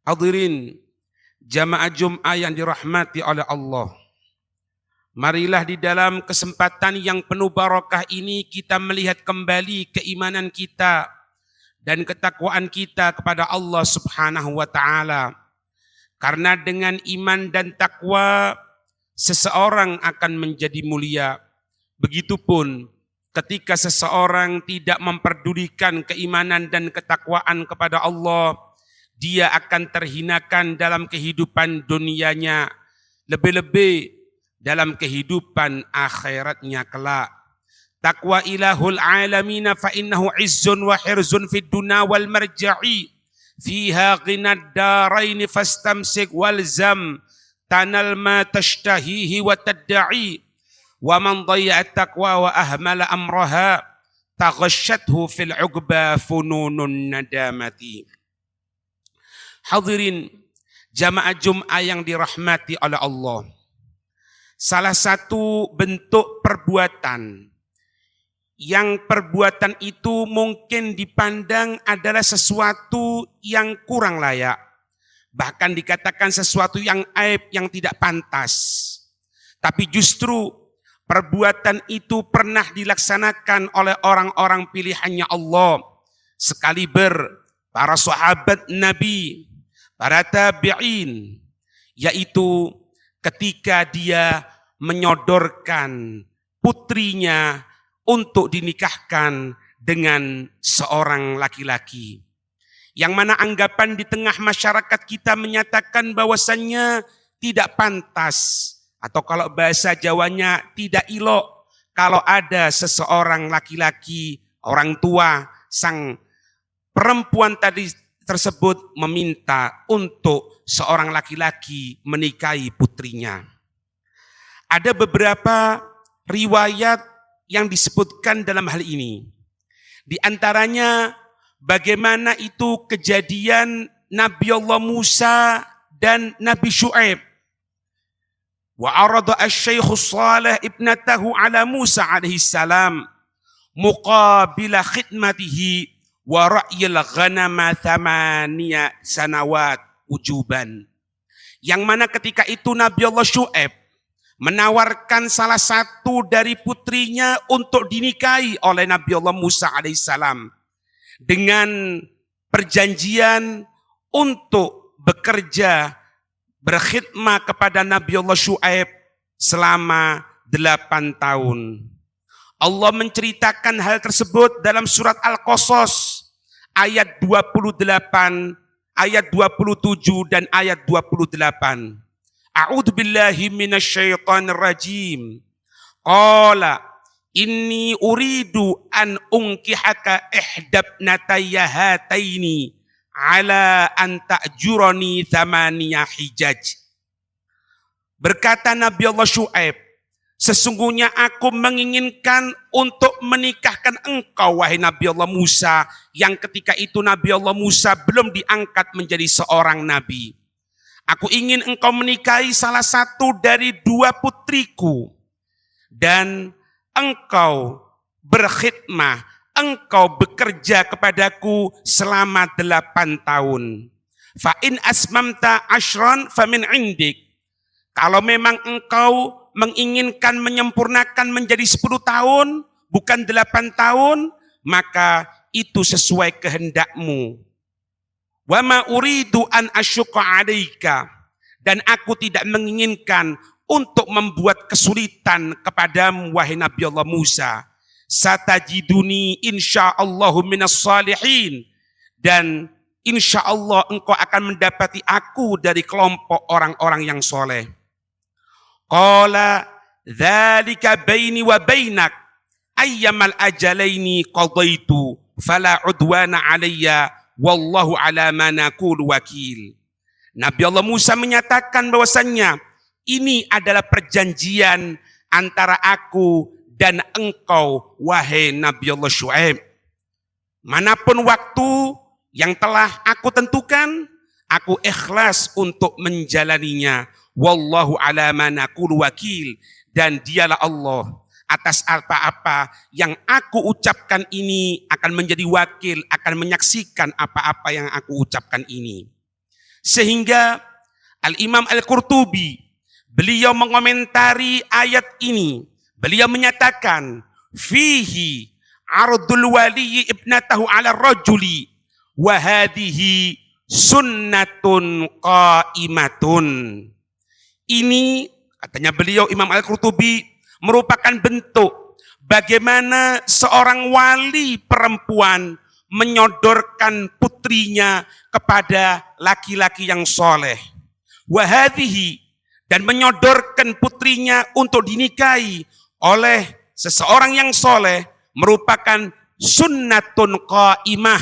Hadirin jamaah Jum'ah yang dirahmati oleh Allah. Marilah di dalam kesempatan yang penuh barakah ini kita melihat kembali keimanan kita dan ketakwaan kita kepada Allah Subhanahu wa taala. Karena dengan iman dan takwa seseorang akan menjadi mulia. Begitupun ketika seseorang tidak memperdulikan keimanan dan ketakwaan kepada Allah, dia akan terhinakan dalam kehidupan dunianya, lebih-lebih dalam kehidupan akhiratnya kelak. Taqwa ilahul alamina fa innahu izzun wa hirzun fid dunya wal marja'i fiha ghinad daraini fastamsik walzam tanal ma tashtahihi wa tadda'i wa man dhayya'a taqwa wa ahmala amraha taghashathu fil uqba fununun nadamati. Hadirin jamaah Jum'ah yang dirahmati oleh Allah. Salah satu bentuk perbuatan yang perbuatan itu mungkin dipandang adalah sesuatu yang kurang layak. Bahkan dikatakan sesuatu yang aib, yang tidak pantas. Tapi justru perbuatan itu pernah dilaksanakan oleh orang-orang pilihannya Allah. Sekaliber para sahabat Nabi, para tabi'in, yaitu ketika dia menyodorkan putrinya untuk dinikahkan dengan seorang laki-laki. Yang mana anggapan di tengah masyarakat kita menyatakan bahwasannya tidak pantas, atau kalau bahasa Jawanya tidak ilok, kalau ada seseorang laki-laki, orang tua, sang perempuan tadi tersebut meminta untuk seorang laki-laki menikahi putrinya. Ada beberapa riwayat yang disebutkan dalam hal ini. Di antaranya bagaimana itu kejadian Nabi Allah Musa dan Nabi Syu'aib. Wa arada asy-syaikh Shalih ibnatahu ala Musa alaihi salam muqabila khidmatihi wa ra'yil ghanama thamaniya sanawat ujuban. Yang mana ketika itu Nabi Allah Syu'aib menawarkan salah satu dari putrinya untuk dinikahi oleh Nabi Allah Musa alaihissalam dengan perjanjian untuk bekerja berkhidmah kepada Nabi Allah Syu'aib selama 8 tahun. Allah menceritakan hal tersebut dalam surat Al-Qasas ayat 28, ayat 27 dan ayat 28. A'udzu billahi minasyaitonir rajim. Qala inni uridu an unkihaka ihdabnatayya hataini ala an ta'jurani thamaniya hijaj. Berkata Nabi Allah Syu'aib, sesungguhnya aku menginginkan untuk menikahkan engkau wahai Nabi Allah Musa, yang ketika itu Nabi Allah Musa belum diangkat menjadi seorang nabi. Aku ingin engkau menikahi salah satu dari 2 putriku dan engkau berkhidmah, engkau bekerja kepadaku selama 8 tahun. Fa in asmamta ashran famin indik. Kalau memang engkau menginginkan menyempurnakan menjadi 10 tahun, bukan 8 tahun, maka itu sesuai kehendakmu. Wa ma uridu an asyqa 'alaika, dan aku tidak menginginkan untuk membuat kesulitan kepadamu wahai Nabi Allah Musa. Satajiduni insyaallahu minas salihin, dan insyaallah engkau akan mendapati aku dari kelompok orang-orang yang soleh. Qala dzalika baini wa bainak ayyamal ajalaini qadaitu fala udwana alayya wallahu ala ma naqulu wakil. Nabi Allah Musa menyatakan bahwasannya ini adalah perjanjian antara aku dan engkau wahai Nabi Allah Syu'aib. Manapun waktu yang telah aku tentukan, aku ikhlas untuk menjalaninya. Wallahu ala ma naqulu wakil, dan dialah Allah atas apa-apa yang aku ucapkan ini akan menjadi wakil, akan menyaksikan apa-apa yang aku ucapkan ini. Sehingga Al-Imam Al-Qurtubi, beliau mengomentari ayat ini, beliau menyatakan, fihi ardul wali ibnatahu ala rajuli wa hadhihi sunnatun qaimatun. Ini, katanya beliau Imam Al-Qurtubi, merupakan bentuk bagaimana seorang wali perempuan menyodorkan putrinya kepada laki-laki yang soleh. Wahadhihi, dan menyodorkan putrinya untuk dinikahi oleh seseorang yang soleh, merupakan sunnatun qaimah,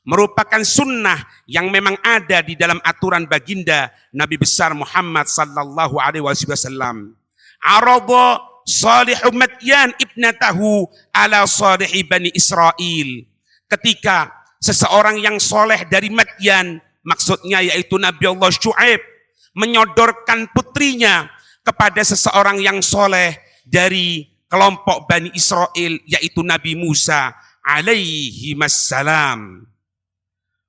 merupakan sunnah yang memang ada di dalam aturan baginda Nabi besar Muhammad sallallahu alaihi wasallam. Arada Salihu Madyan ibnatahu ala salihi Bani Israel. Ketika seseorang yang soleh dari Madyan, maksudnya yaitu Nabi Allah Syuaib, menyodorkan putrinya kepada seseorang yang soleh dari kelompok Bani Israel, yaitu Nabi Musa alaihi wassalam.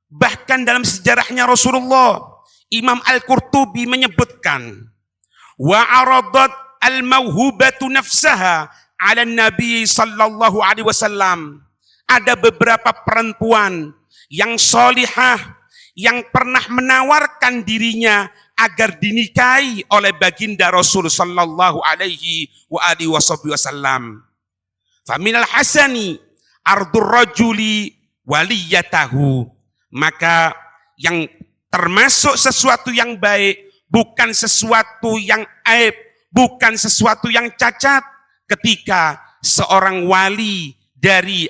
Bahkan dalam sejarahnya Rasulullah, Imam Al-Qurtubi menyebutkan, wa aradat al-mauhubatu nafsaha ala Nabi sallallahu alaihi wasallam. Ada beberapa perempuan yang solihah yang pernah menawarkan dirinya agar dinikahi oleh baginda Rasul sallallahu alaihi wasallam. Faminal hasani ardur rajuli waliyatahu. Maka yang termasuk sesuatu yang baik, bukan sesuatu yang aib, bukan sesuatu yang cacat, ketika seorang wali dari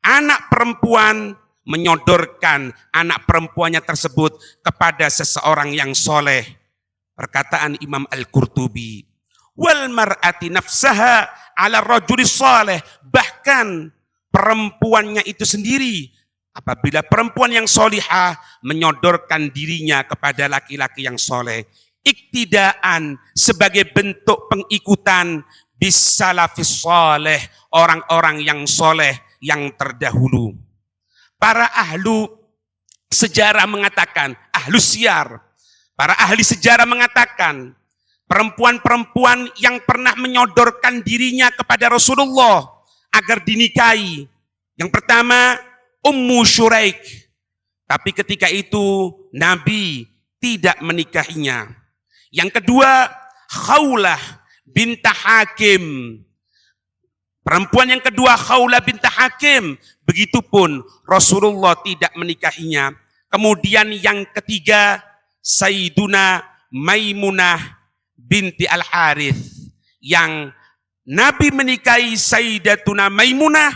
anak perempuan menyodorkan anak perempuannya tersebut kepada seseorang yang soleh. Perkataan Imam Al-Qurtubi, wal mar'ati nafsaha ala rajuli soleh, bahkan perempuannya itu sendiri, apabila perempuan yang solihah menyodorkan dirinya kepada laki-laki yang soleh, iktidaan, sebagai bentuk pengikutan bisalafis soleh, orang-orang yang soleh yang terdahulu. Para ahlu sejarah mengatakan, ahlu siyar, para ahli sejarah mengatakan, perempuan-perempuan yang pernah menyodorkan dirinya kepada Rasulullah agar dinikahi, yang pertama Ummu Syuraik, tapi ketika itu Nabi tidak menikahinya. Yang kedua Khawlah bintah Hakim, perempuan yang kedua Khawlah bintah Hakim, begitupun Rasulullah tidak menikahinya. Kemudian yang ketiga Sayyiduna Maimunah binti Al-Harith, yang Nabi menikahi Sayyidatuna Maimunah,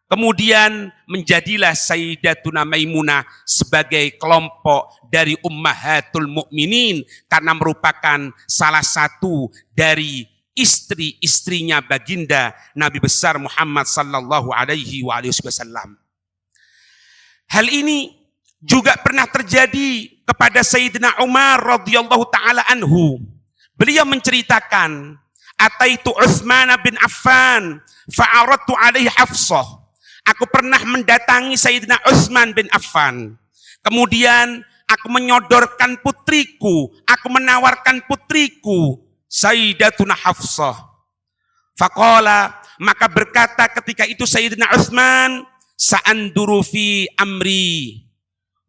kemudian menjadilah Sayyidatuna Maimunah sebagai kelompok dari Ummahatul Mukminin, karena merupakan salah satu dari istri-istrinya baginda Nabi besar Muhammad sallallahu alaihi wasallam. Hal ini juga pernah terjadi kepada Sayyidina Umar radhiyallahu taala anhu. Beliau menceritakan, ataitu Utsman bin Affan fa'aradtu alaihi Hafsah. Aku pernah mendatangi Sayyidina Utsman bin Affan. Kemudian aku menyodorkan putriku, aku menawarkan putriku Sayyidatuna Hafsah. Faqala, maka berkata ketika itu Sayyidina Utsman, sa'anduru fi amri.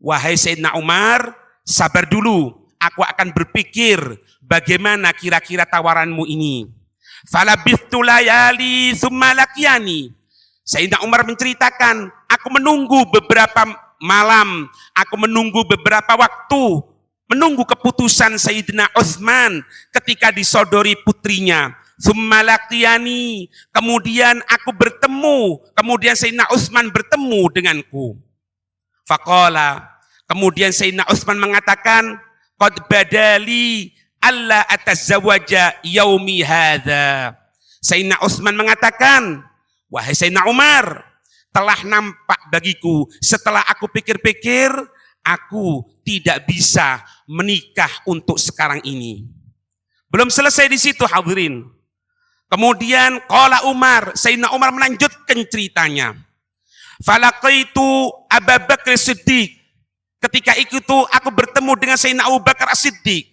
Wahai Sayyidina Umar, sabar dulu, aku akan berpikir bagaimana kira-kira tawaranmu ini. Falabithtu layali tsumma laqiyani. Sayyidina Umar menceritakan, aku menunggu beberapa malam, aku menunggu beberapa waktu, menunggu keputusan Sayyidina Utsman ketika disodori putrinya. Tsumma laqiyani, kemudian aku bertemu, kemudian Sayyidina Utsman bertemu denganku. Faqala, kemudian Sayyidina Utsman mengatakan, qad badali alla atazawwaja yaumi hadza. Sayyidina Utsman mengatakan, wahai Sayyidina Umar, telah nampak bagiku setelah aku pikir-pikir, aku tidak bisa menikah untuk sekarang ini. Belum selesai di situ hadirin. Kemudian qala Umar, Sayyidina Umar melanjutkan ceritanya. Falaqaitu Abu Bakar Siddiq. Ketika itu aku bertemu dengan Sayyidina Abu Bakar As-Siddiq.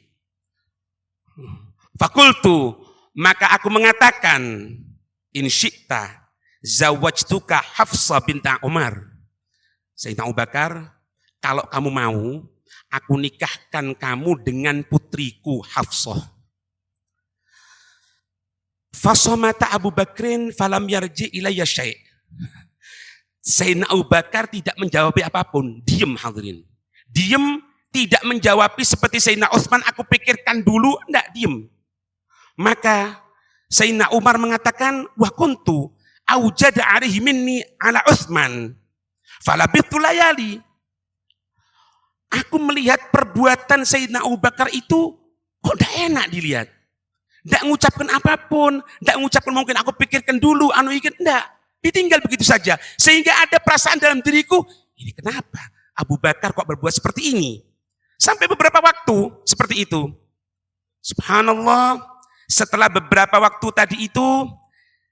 Fakultu, maka aku mengatakan, in syi'ta zawajtuka Hafsah binta Umar. Sayyidina Abu Bakar, kalau kamu mau, aku nikahkan kamu dengan putriku Hafsah. Fasomata Abu Bakrin falam yarji ilayya syai'. Sayyidina Abu Bakar tidak menjawab apapun, diam hadirin. Diam, tidak menjawab seperti Sayyidina Utsman, aku pikirkan dulu, enggak, diam. Maka Sayyidina Umar mengatakan, wa kuntu aujada alaihi minni ala Utsman falabithu layali. Aku melihat perbuatan Sayyidina Abu Bakar itu kok tidak enak dilihat. Tidak mengucapkan apapun, tidak mengucapkan mungkin aku pikirkan dulu, tidak. Ditinggal begitu saja. Sehingga ada perasaan dalam diriku, ini kenapa Abu Bakar kok berbuat seperti ini? Sampai beberapa waktu seperti itu. Subhanallah, setelah beberapa waktu tadi itu,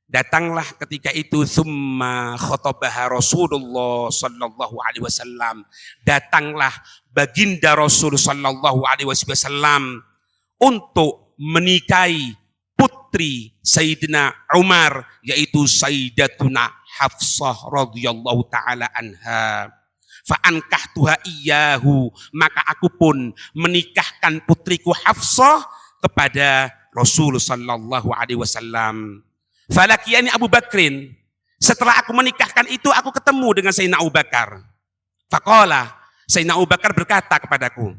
datanglah ketika itu summa khotobaha Rasulullah sallallahu alaihi wasallam. Datanglah baginda Rasul sallallahu alaihi wasallam untuk menikahi putri Sayyidina Umar, yaitu Sayyidatuna Hafsah radhiyallahu taala anha. Fa'ankahtuha iyyahu, maka aku pun menikahkan putriku Hafsah kepada Rasul sallallahu alaihi wasallam. Falakiyani Abu Bakrin, setelah aku menikahkan itu aku ketemu dengan Sayyidina Abu Bakar. Faqala, Sayyidina Abu Bakar berkata kepadaku,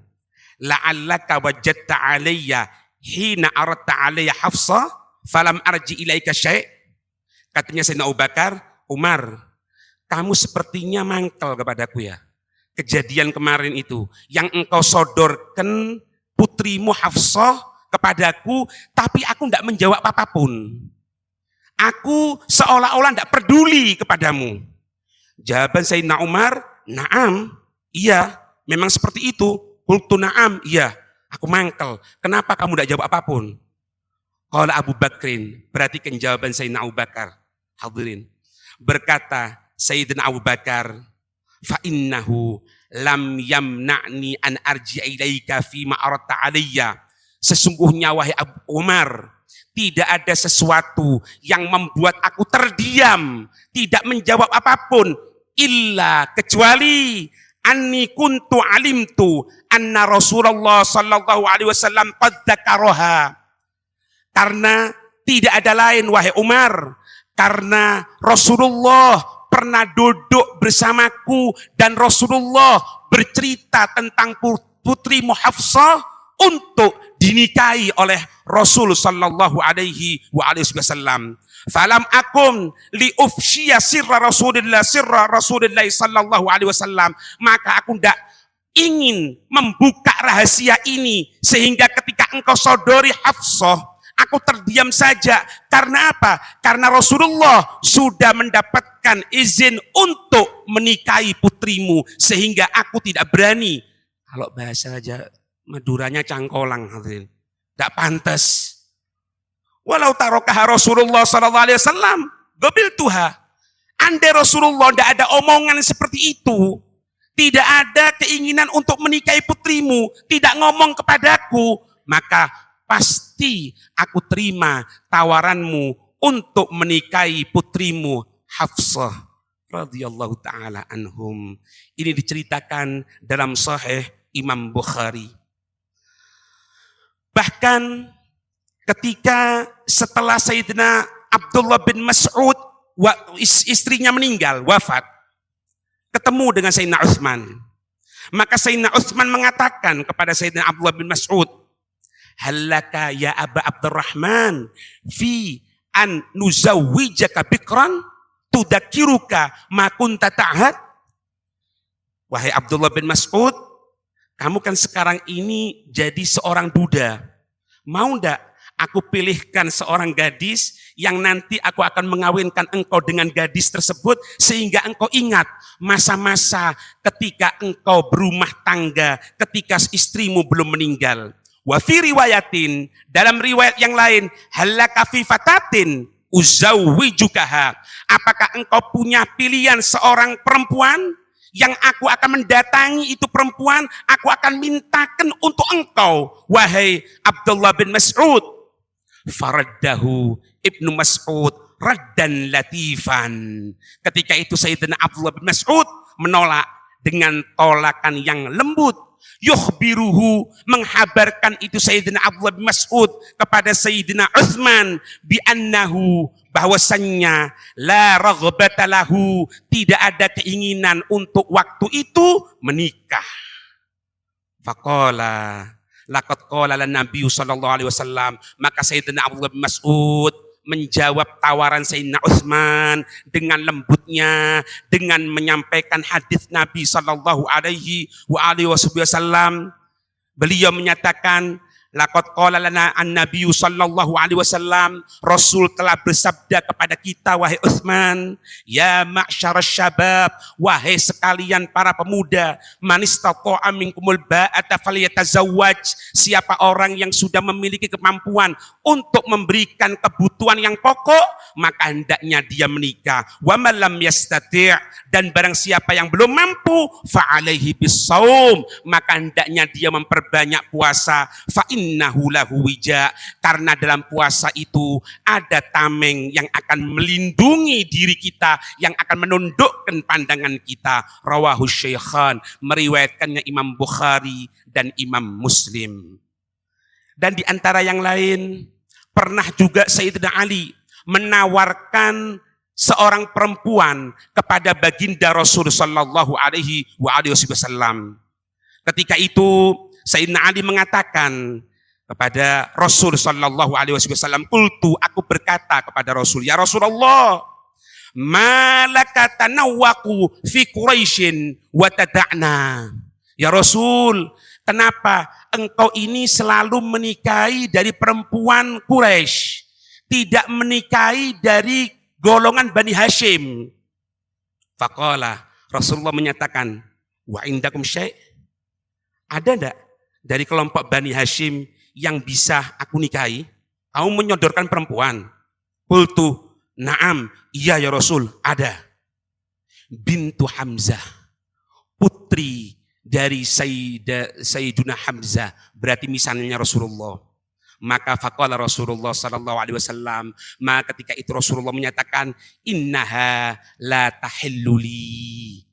la'allaka wajadta alayya hina aradta alayya Hafsah falam arji ilaika syai'. Katanya Sayyidina Abu Bakar, Umar, kamu sepertinya mangkel kepadaku ya. Kejadian kemarin itu yang engkau sodorkan putrimu Hafsah kepadaku, tapi aku tidak menjawab apapun. Aku seolah-olah tidak peduli kepadamu. Jawaban Sayyidina Umar, na'am, iya, memang seperti itu. Qultu na'am, iya, aku mangkel. Kenapa kamu tidak jawab apapun? Qala Abu Bakrin, perhatikan jawaban Sayyidina Abu Bakar. Hadirin, berkata Sayyidina Abu Bakar, fa innahu lam yamna'ni an arji'a ilaika fima aradta alayya. Sesungguhnya wahai Abu Umar, tidak ada sesuatu yang membuat aku terdiam, tidak menjawab apapun, illa kecuali anni kuntu alimtu anna Rasulullah sallallahu alaihi wasallam qad dzakaraha. Karena tidak ada lain wahai Umar, karena Rasulullah pernah duduk bersamaku dan Rasulullah bercerita tentang putrimu Hafsah untuk dinikahi oleh Rasul sallallahu alaihi wasallam. Falam akum li ufshiya sirra Rasulillah sallallahu alaihi wasallam. Maka aku tidak ingin membuka rahasia ini sehingga ketika engkau sodori Hafsah, aku terdiam saja. Karena apa? Karena Rasulullah sudah mendapatkan izin untuk menikahi putrimu sehingga aku tidak berani. Kalau bahasa aja Maduranya cangkolang, hadirin. Tidak pantas. Walau tarokaha Rasulullah sallallahu alaihi wasallam, gobil tuha. Andai Rasulullah tidak ada omongan seperti itu, tidak ada keinginan untuk menikahi putrimu, tidak ngomong kepadaku, maka pasti aku terima tawaranmu untuk menikahi putrimu Hafsah radhiyallahu taala anhum. Ini diceritakan dalam Sahih Imam Bukhari. Bahkan ketika setelah Sayyidina Abdullah bin Mas'ud istrinya meninggal, wafat, ketemu dengan Sayyidina Utsman. Maka Sayyidina Utsman mengatakan kepada Sayyidina Abdullah bin Mas'ud, halaka ya Aba Abdurrahman fi an nuzawwijaka bikran tudakiruka ma kunta ta'had. Wahai Abdullah bin Mas'ud, kamu kan sekarang ini jadi seorang duda. Mau ndak aku pilihkan seorang gadis yang nanti aku akan mengawinkan engkau dengan gadis tersebut sehingga engkau ingat masa-masa ketika engkau berumah tangga, ketika istrimu belum meninggal. Wa fi riwayatin, dalam riwayat yang lain, halaka fi fatatin uzawwijukaha. Apakah engkau punya pilihan seorang perempuan yang aku akan mendatangi itu perempuan, aku akan mintakan untuk engkau, wahai Abdullah bin Mas'ud. Faraddahu Ibnu Mas'ud raddan latifan. Ketika itu Sayyidina Abdullah bin Mas'ud menolak dengan tolakan yang lembut. Yukhbiruhu, menghabarkan itu Sayyidina Abdullah bin Mas'ud kepada Sayyidina Utsman bi annahu, bahwasannya la raghbata lahu, tidak ada keinginan untuk waktu itu menikah. Faqala laqad qala lan Nabi sallallahu alaihi wasallam, maka Sayyidina Abdullah bin Mas'ud menjawab tawaran Sayyidina Utsman dengan lembutnya, dengan menyampaikan hadis Nabi sallallahu alaihi wasallam. Beliau menyatakan, laqad qala lana an-nabiy sallallahu alaihi wasallam, Rasul telah bersabda kepada kita, wahai Utsman, ya ma'syarasy syabab, wahai sekalian para pemuda, man istata'a minkumul ba'ata falyatazawwaj, siapa orang yang sudah memiliki kemampuan untuk memberikan kebutuhan yang pokok, maka hendaknya dia menikah. Wa man lam yastati', dan barang siapa yang belum mampu, fa alaihi bissaum, maka hendaknya dia memperbanyak puasa. Fa innahu lahu wija, karena dalam puasa itu ada tameng yang akan melindungi diri kita, yang akan menundukkan pandangan kita. Rawahu Syaikhan, meriwayatkannya Imam Bukhari dan Imam Muslim. Dan di antara yang lain, pernah juga Sayyidina Ali menawarkan seorang perempuan kepada baginda Rasul sallallahu alaihi wasallam. Ketika itu Sayyidina Ali mengatakan kepada Rasul sallallahu alaihi wasallam, qultu, aku berkata kepada Rasul, ya Rasulullah, malaka tanawwaqu fi Quraisyin wa tada'na. Ya Rasul, kenapa engkau ini selalu menikahi dari perempuan Quraisy, tidak menikahi dari golongan Bani Hashim? Faqala, Rasulullah menyatakan, wa indakum syai', ada enggak dari kelompok Bani Hashim yang bisa aku nikahi? Kamu menyodorkan perempuan. Qultu, na'am, iya ya Rasul, ada. Bintu Hamzah, putri dari Sayyiduna Hamzah, berarti misalnya Rasulullah. Maka faqala Rasulullah sallallahu alaihi wasallam, maka ketika itu Rasulullah menyatakan, innaha la tahilluli,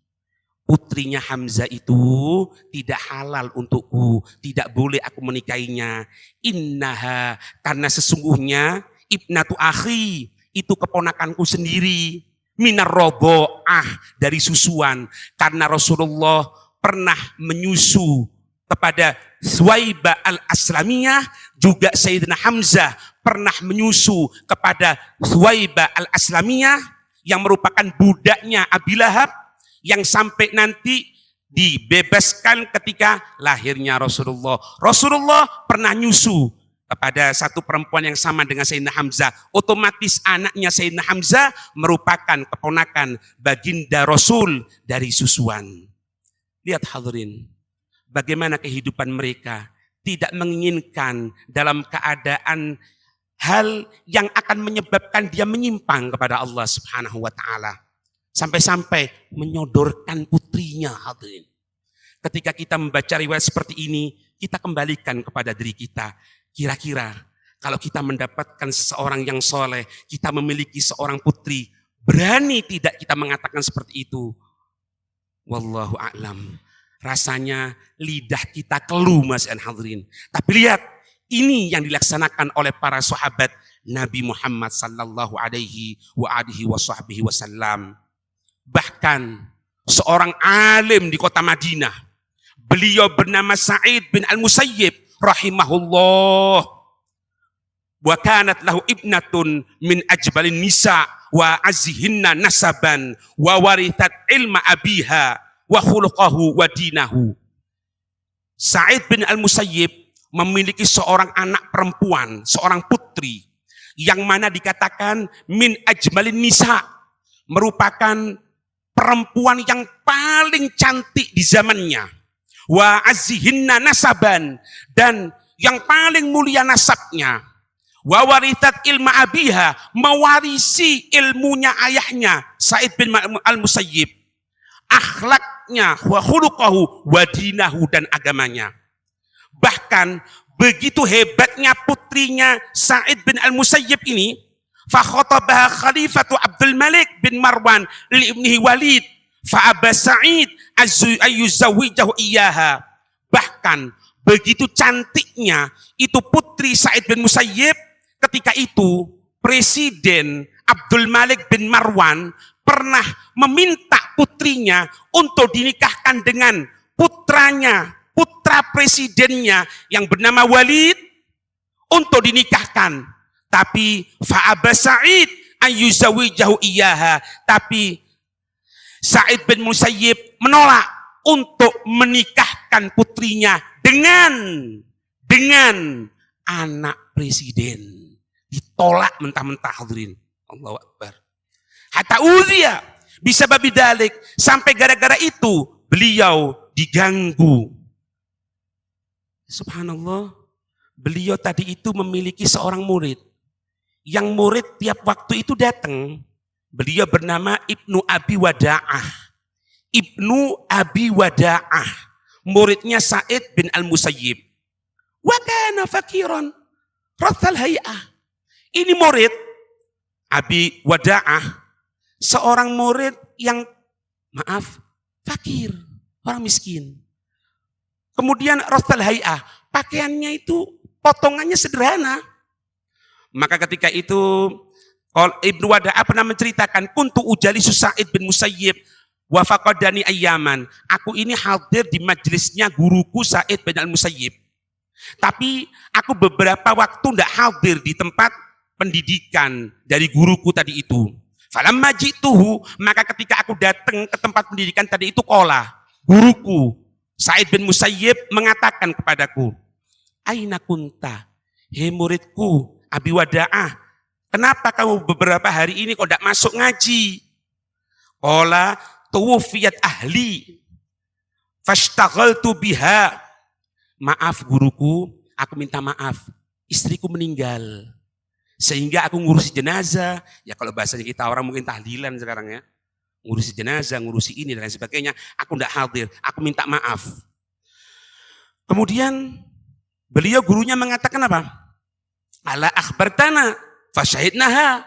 putrinya Hamzah itu tidak halal untukku, tidak boleh aku menikahinya. Innaha, karena sesungguhnya ibnatu akhi, itu keponakanku sendiri, minar robo'ah, dari susuan, karena Rasulullah pernah menyusu kepada Suwaibah al-Aslamiyah, juga Sayyidina Hamzah pernah menyusu kepada Suwaibah al-Aslamiyah yang merupakan budaknya Abi Lahab, yang sampai nanti dibebaskan ketika lahirnya Rasulullah. Rasulullah pernah nyusu kepada satu perempuan yang sama dengan Sayyidina Hamzah. Otomatis anaknya Sayyidina Hamzah merupakan keponakan baginda Rasul dari susuan. Lihat hadirin, bagaimana kehidupan mereka tidak menginginkan dalam keadaan hal yang akan menyebabkan dia menyimpang kepada Allah Subhanahu wa taala. Sampai-sampai menyodorkan putrinya, hadirin. Ketika kita membaca riwayat seperti ini, kita kembalikan kepada diri kita. Kira-kira kalau kita mendapatkan seseorang yang soleh, kita memiliki seorang putri, berani tidak kita mengatakan seperti itu? Wallahu a'lam. Rasanya lidah kita keluh, mas dan hadirin. Tapi lihat, ini yang dilaksanakan oleh para sahabat Nabi Muhammad sallallahu alaihi wasallam. Bahkan seorang alim di kota Madinah, beliau bernama Sa'id bin Al-Musayyib rahimahullah. Wa kanat lahu ibnatun min ajbalin nisa wa azzihinna nasaban wa warithat ilma abiha wa khuluqahu wa dinahu. Sa'id bin Al-Musayyib memiliki seorang anak perempuan, seorang putri, yang mana dikatakan min ajmalin nisa, merupakan perempuan yang paling cantik di zamannya. Wa azzihinna nasaban, dan yang paling mulia nasabnya. Wa warithat ilma abiha, mewarisi ilmunya ayahnya Sa'id bin Al-Musayyib. akhlaknya, wa khuluqahu, wa dinahu, dan agamanya. Bahkan begitu hebatnya putrinya Sa'id bin Al-Musayyib ini, fa khatabaha Khalifatu Abdul Malik bin Marwan li ibnihi Walid, fa aba Sa'id ayyuzawwijahu iyyaha. Bahkan begitu cantiknya itu putri Sa'id bin Musayyib, ketika itu Presiden Abdul Malik bin Marwan pernah meminta putrinya untuk dinikahkan dengan putranya, putra presidennya yang bernama Walid, untuk dinikahkan. Tapi fa'aba Sa'id ayyuzawijahu iyyaha. Tapi Sa'id bin Musayyib menolak untuk menikahkan putrinya dengan anak presiden. Ditolak mentah-mentah, hadirin. Allahu Akbar. Hatta udhiya bisa babi dalik, sampai gara-gara itu beliau diganggu. Subhanallah, beliau tadi itu memiliki seorang murid. Yang murid tiap waktu itu datang. Beliau bernama Ibnu Abi Wada'ah. Ibnu Abi Wada'ah, muridnya Sa'id bin Al-Musayyib. Wa kana fakiran rathal hay'ah. Ini murid Abi Wada'ah, seorang murid yang fakir, orang miskin. Kemudian rathal hay'ah, pakaiannya itu potongannya sederhana. Maka ketika itu Ibnu Wada'ah pernah menceritakan, kuntu ujalisu Sa'id bin Musayyib wa faqadani ayyaman. Aku ini hadir di majelisnya guruku Sa'id bin Al-Musayyib. Tapi aku beberapa waktu tidak hadir di tempat pendidikan dari guruku tadi itu. Falamma ji'tuhu, maka ketika aku datang ke tempat pendidikan tadi itu, qala, guruku Sa'id bin Musayyib mengatakan kepadaku, aina kunta, hei muridku Abi Wada'ah, kenapa kamu beberapa hari ini kok tidak masuk ngaji? Qala tuwfiyat ahli fashtaghaltu biha. Maaf guruku, aku minta maaf, istriku meninggal sehingga aku ngurusi jenazah. Ya kalau bahasanya kita orang mungkin tahlilan sekarang ya, ngurusi jenazah, ngurusi ini dan lain sebagainya, aku tidak hadir, aku minta maaf. Kemudian beliau gurunya mengatakan apa? Ala akhbartana fasyahidnaha.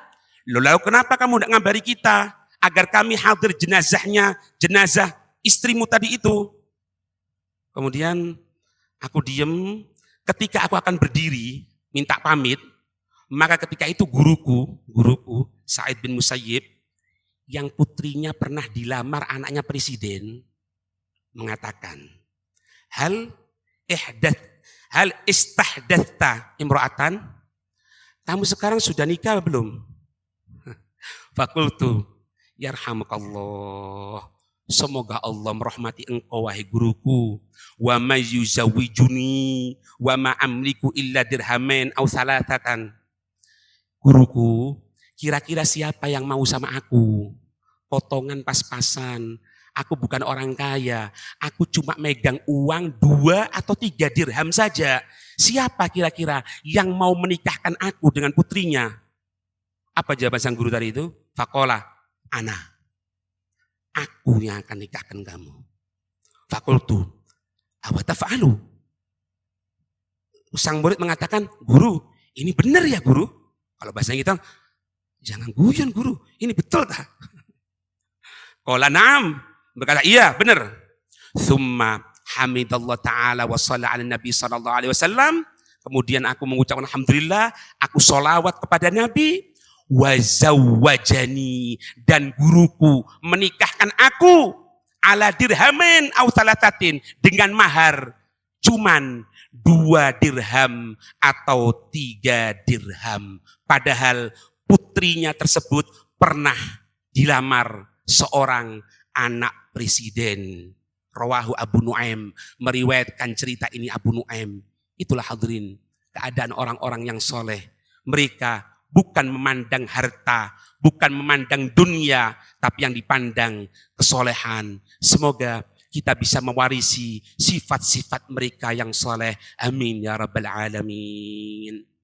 Lalu kenapa kamu tidak ngabari kita agar kami hadir jenazahnya, jenazah istrimu tadi itu? Kemudian aku diam. Ketika aku akan berdiri minta pamit, maka ketika itu guruku Sa'id bin Musayyib, yang putrinya pernah dilamar anaknya presiden, mengatakan, hal istahdathta imra'atan, kamu sekarang sudah nikah belum? Fakultu, yarhamukallah, semoga Allah merahmati engkau wahai guruku. Wa ma yuzawijuni wa ma amliku illa dirhamain aw salatatan. Guruku, kira-kira siapa yang mau sama aku? Potongan pas-pasan. Aku bukan orang kaya. Aku cuma megang uang 2 atau 3 dirham saja. Siapa kira-kira yang mau menikahkan aku dengan putrinya? Apa jawaban sang guru tadi itu? Faqala, ana. Aku yang akan nikahkan kamu. Fakultu, awatafa'alu. Sang murid mengatakan, guru, ini benar ya guru? Kalau bahasanya kita, jangan guyon guru, ini betul tak? Qala na'am, berkata iya benar. Thumma hamidallah ta'ala wa shalla ala nabi sallallahu alaihi wasallam. Kemudian aku mengucapkan alhamdulillah, aku sholawat kepada Nabi. Wa zawwajani, dan guruku menikahkan aku ala dirhamin aw salatatin, dengan mahar cuman 2 dirham atau 3 dirham. Padahal putrinya tersebut pernah dilamar seorang anak presiden. Rawahu Abu Nuaim, meriwayatkan cerita ini Abu Nuaim. Itulah hadirin keadaan orang-orang yang soleh. Mereka bukan memandang harta, bukan memandang dunia, tapi yang dipandang kesolehan. Semoga kita bisa mewarisi sifat-sifat mereka yang soleh. Amin ya rabbal alamin.